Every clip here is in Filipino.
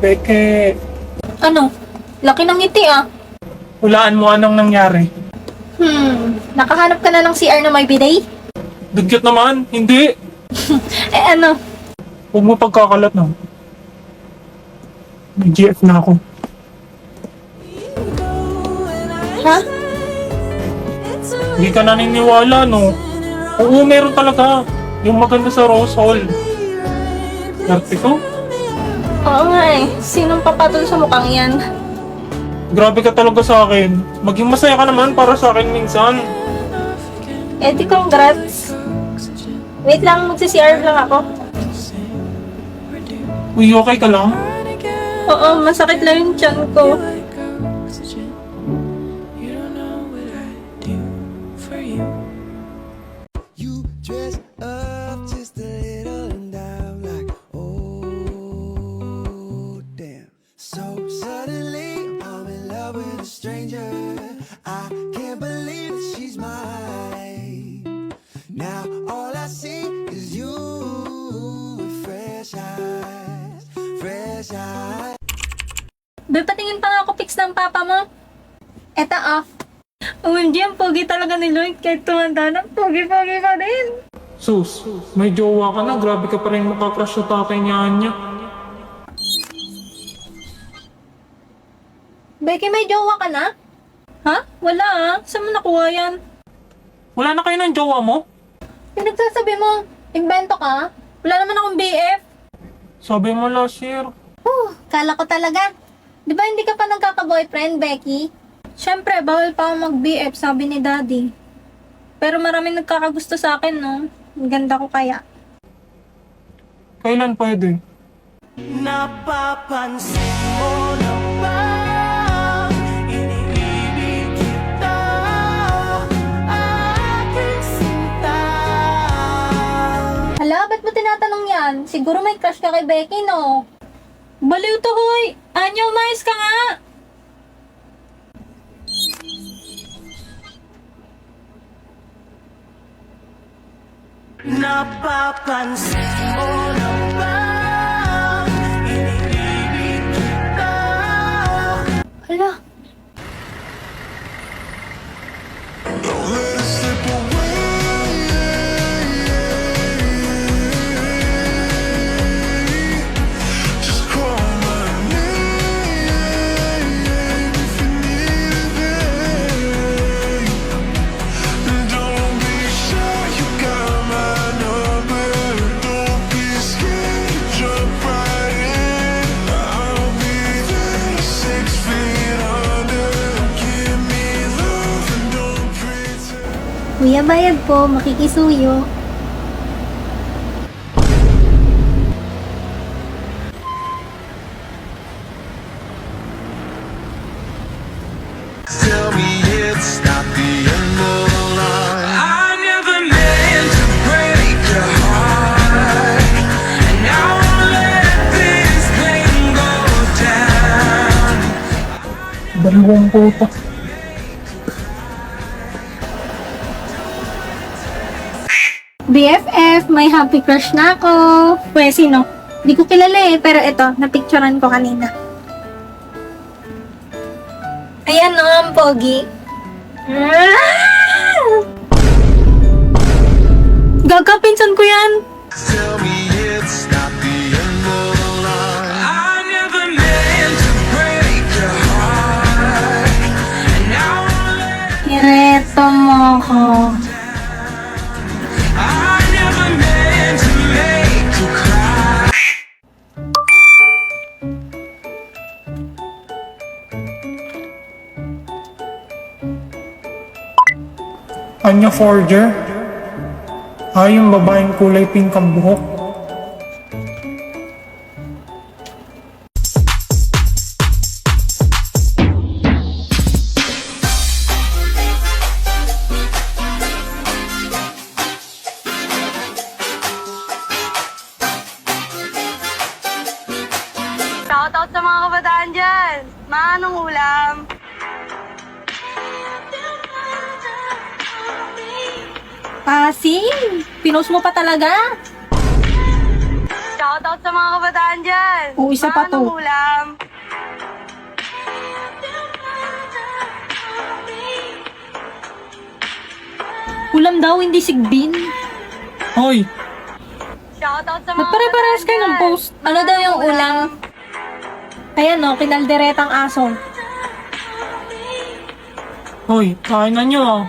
Beke, Ano? Laki ng ngiti ah. hulaan mo anong nangyari. Nakahanap ka na ng CR na may bidet? Dugyot naman, hindi. Eh ano? Huwag mo pagkakalat na. May GF na ako. Ha? Hindi ka naniniwala, no? Oo, meron talaga. Yung maganda sa Rose Hall. Swerte ko. Oo nga eh. Sinong papatol sa mukhang yan? Grabe ka talaga sa akin. Maging masaya ka naman para sa akin minsan. Eh di congrats. Wait lang, magsi-CR lang ako. Uy, okay ka lang? Oo, masakit lang yung tiyan ko. You dress up just a little and I'm like, oh, damn. So suddenly I'm in love with a stranger. I can't believe that she's mine. Now all I see is you with fresh eyes, fresh eyes. Be, patingin pa nga ako pics ng papa mo. Eto off. OMG, ang pogi talaga ni Lloyd. Kahit tumanda na, pogi-pogi pa rin. Sus, may jowa ka na. Grabe ka pa rin makakrush sa tatay niya, Anya. Becky, may jowa ka na? Ha? Wala ah. Saan mo nakuha yan? Wala na kayo ng jowa mo? Yung nagsasabi mo, invento ka? Wala naman akong BF. Sabi mo last year. Kala ko talaga. Di ba hindi ka pa nagkaka-boyfriend, Becky? Siyempre, bawal pa ako mag-BF, sabi ni Daddy. Pero maraming nagkakagusto sa akin, no? Ang ganda ko kaya. Kailan pwede? Napapansin mo na ba? Iniibig kita, aking sinta. Hala, ba't mo tinatanong yan? Siguro may crush ka kay Becky, no? Baliw to, hoy! Anya, umayos ka nga! Napapansin mo na ba? Iniibig kita. Hala, Don't let it slip away. Just call my name if you need it. Don't be shy, you got my number. Don't be scared, jump right in. I'll be there 6 feet under. Give me love and don't pretend. kuya bayad po, makikisuyo. Tell me it's not the end of the line. I never meant to break your heart, and now I'll let this pain go down. Dalawang puta. BFF, may happy crush na ako. Pwede sino? Di ko kilala eh, pero ito, napicturean ko kanina. Ayan no, ang pogi. Gaga, pinsan ko yan. Tell me it's not the end of the line. I never meant to break your heart, and now I'll let. Ireto mo ko. I never meant to make you cry. Anya Forger? Yung babaeng kulay pink ang buhok. Shoutout sa mga kabataan dyan. Anong ulam? Sim, pinost mo pa talaga. Shoutout sa mga kabataan dyan. Oo, isa pa to. Anong ulam? Ulam daw, hindi sigbin. Hoy, Shoutout sa mga Magpare-parehas kayo ng post. Ano daw yung ulam? Ayan no, kinalderetang aso. hoy, kain na nyo ah.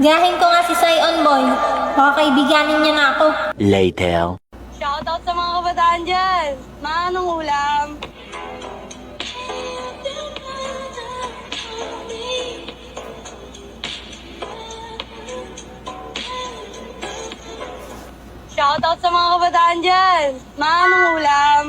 Gayahin ko nga si Sion Boy. Baka kaibiganin niya na ako. Later. Shoutout sa mga kabataan dyan. Anong ulam? Shoutout sa mga kabataan dyan. Anong ulam?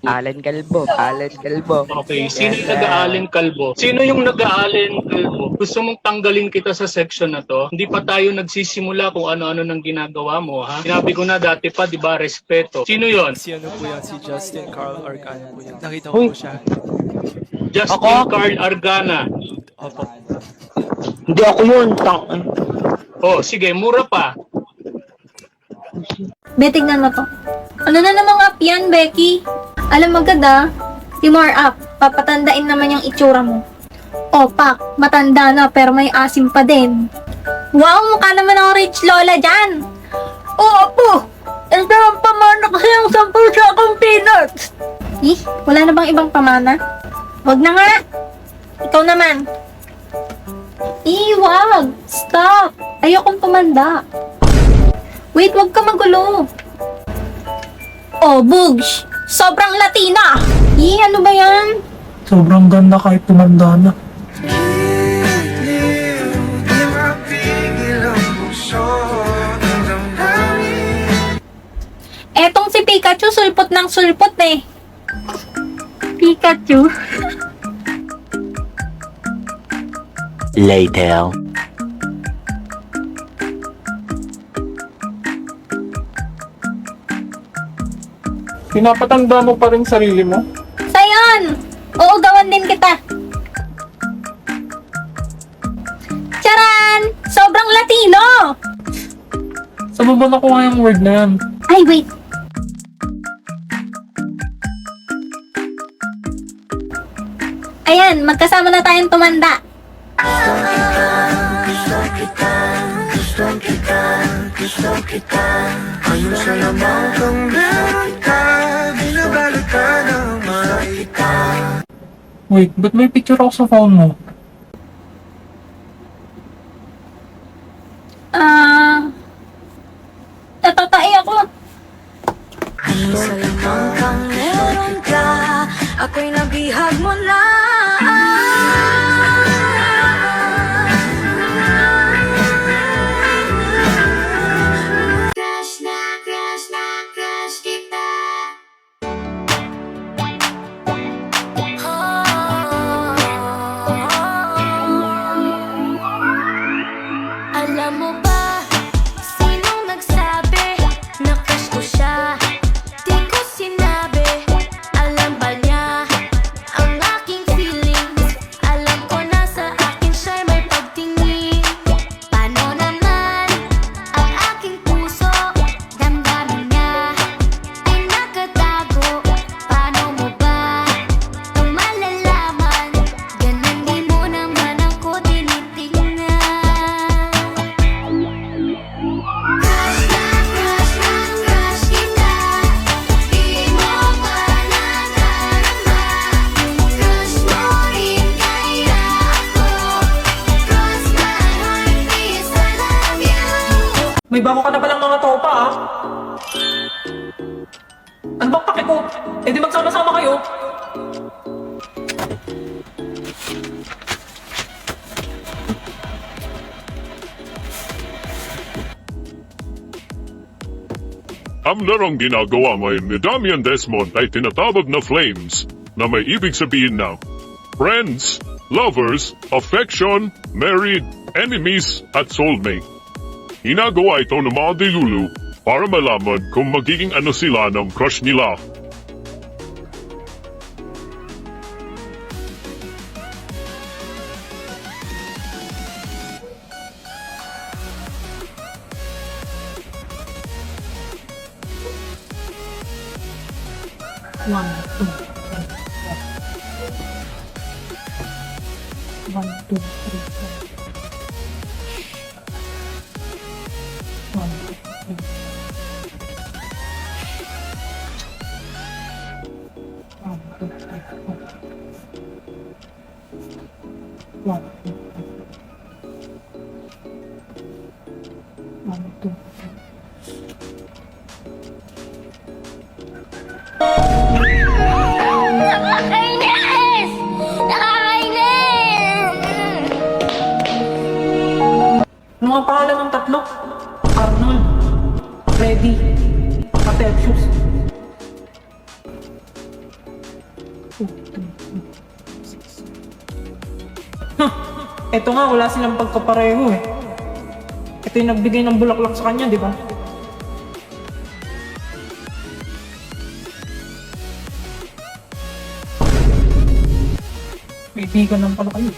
Alan Calvo, Alan Calvo. Okay, sino yung nag-aalin kalbo? Sino yung nag-aalin kalbo? Gusto mong tanggalin kita sa section na to? Hindi pa tayo nagsisimula kung ano-ano nang ginagawa mo, ha? Sinabi ko na dati pa, di ba, respeto. Sino yon? Si ano po yan, si Justin Carl Arcana po yan. Nakita ko po siya. Justin Carl Argana. Opo. Hindi ako yun. Oh, sige, mura pa. Be, tignan mo to. Ano na namang up yan, Becky? Alam mo agad Timor up. Papatandain naman yung itsura mo. O, Pak, matanda na pero may asim pa din. Wow, mukha naman ang rich lola dyan. Oo po. Ito ang pamana kasi yung 10 akong peanuts. Eh, wala na bang ibang pamana? Wag na nga. Ikaw naman. Wag. Stop. Ayokong tumanda. Wait, wag ka magulo. Oh, Bugs. Sobrang Latina. Ano ba yan? Sobrang ganda kahit tumanda na. Di mapigil ang puso ng damdamin. Etong si Pikachu, sulpot ng sulpot eh. Pikachu. Later. Pinapatanda mo pa rin sarili mo? Sayon! Uugawan din kita. Charan! Sobrang Latino! Saan mo ba nakuha yung word na yan? Ay, wait. Ayan, magkasama na tayong tumanda. Ano sa lamang kang meron ka, binabalot ka ng makita. Wait, ba't may picture ako sa phone mo? Natatai ako. Ano sa lamang kang meron ka, ako'y nabihag mo na. Crush kita. Alam mo ba, sinong nagsabi na crush ko siya? Di ko sinabi, alam ba niya ang aking feelings? Alam ko na sa akin siya'y may pagtingin. Paano naman ang aking puso? Damdamin niya, ay nakatago. Paano mo ba ito malalaman? Ganun di mo naman ako tinitingnan. Crush kita, di mo pa nadarama. Crush mo rin kaya ako. Cross my heart, please, I love you. May bago ka na palang mga tropa ah. Ano bang pake ko? Eh di magsama-sama kayo. Ang larong ginagawa ngayon ni Damian Desmond ay tinatawag na flames na may ibig sabihin na friends, lovers, affection, married, enemies, at soulmate. Ginagawa ito ng mga dilulu para malaman kung magiging ano sila ng crush nila. 1, 2, 3, 4. 1, 2, 3, 4. 1, 2, 3. 1, 2, 3, 4. 1, 2, 3. 1, 2, 3. Nakakainis! Nakakainis! Ano nga pangalan ng tatlo? Arnold, Freddy, Patercius. Ito nga, wala silang pagkapareho eh. Ito yung nagbigay ng bulaklak sa kanya, di ba? Kaibigan ng pala kayo.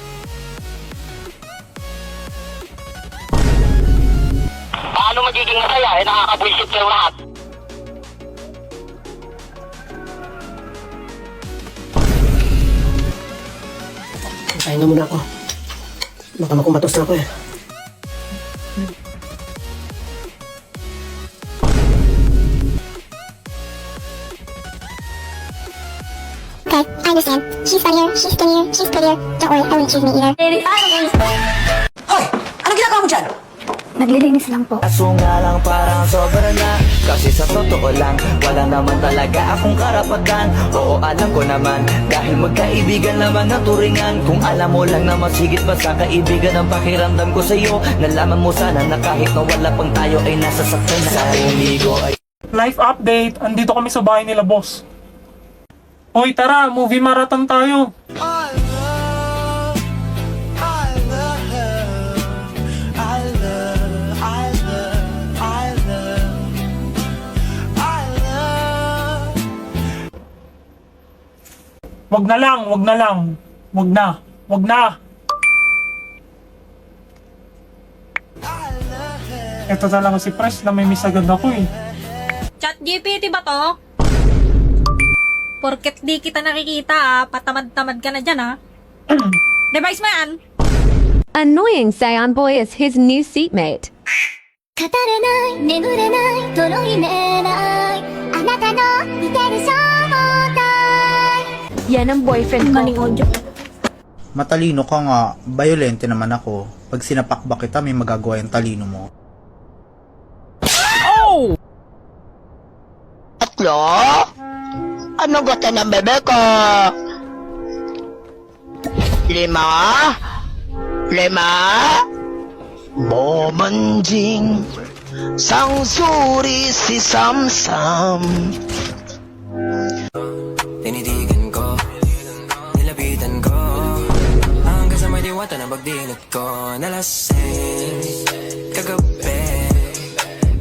Paano magiging masaya? Nakakabwisit kayo lahat. Kain na muna ako. Baka makumatos na ako eh. Okay, I understand. She's funnier, she's skinnier, she's prettier. Don't worry, I wouldn't choose me either. Baby, I don't understand. Hoy! Anong ginagawa mo dyan? Naglilinis lang po. Kaso nga lang parang sobra na. Kasi sa totoo lang, wala naman talaga akong karapatan. Oo, alam ko naman, dahil magkaibigan naman na turingan. Kung alam mo lang na mas higit pa sa kaibigan ang pakiramdam ko sa'yo. Nalaman mo sana na kahit na wala pang tayo ay nasasaktan na sa umigo ay... Life update, andito kami sa bahay nila boss. Hoy tara, movie marathon tayo. I love, I love, I love, I love, I love, I love. Wag na lang, wag na lang. Wag na, wag na. Ito talaga si Pres na may miss agad ako eh. Chat GPT ba to? Porket di kita nakikita patamad-tamad ka na dyan Device mo yan? Annoying Saiyan Boy is his new seatmate. 語れない眠れないとろいめないあなたの似てる正体 Yan ang boyfriend ko. Galing audio. Matalino ka nga, violente naman ako. Pag sinapakbak kita, may magagawa yung talino mo. Tatlo? Ano gusto ng bebe ko? 5? 5? Bomanjing Sangsuri si Samsam. Tinitigan ko, nilapitan ko, hanggang sa may diwata na pagdilat ko. Nalasing, kagabi,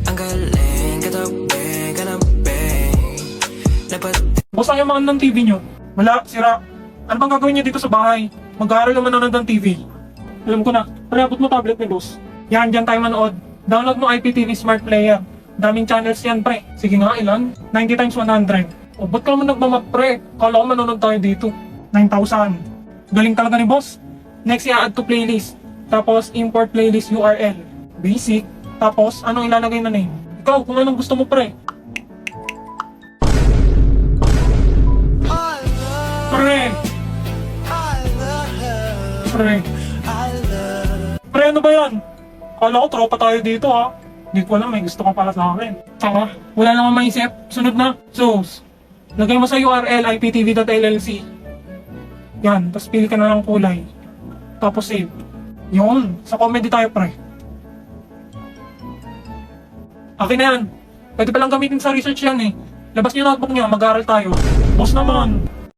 ang galing, katabi, kanabi. Boss, ayaw makan ng TV nyo. Wala, sira. Ano bang gagawin nyo dito sa bahay? Mag-aaral naman nanonood ng TV. Alam ko na. Palabot mo tablet ni boss. Yan, dyan tayo manood. Download mo IPTV Smart Player. Daming channels yan, pre. Sige nga, ilan? 90 times 100. O, ba't ka naman nagmamap, pre? Kala ko manonood tayo dito. 9,000. Galing talaga ni boss. Next, i-add to playlist. Tapos, import playlist URL. Basic. Tapos, anong ilalagay na name? Ikaw, kung anong gusto mo, pre. Pre! Pre! Pre, ano ba yan? Kala ko tropa tayo dito ha. Hindi ko alam, may gusto ka pala sa akin. Tsaka, wala lang akong maisip. Sunod na. So, lagay mo sa URL iptv.llc. Yan, tapos pili ka na ng kulay. Tapos save. Yun, sa comedy tayo pre. Akin na yan. Pwede palang gamitin sa research yan eh. Labas niyo notebook niyo, mag-aaral tayo. Boss naman.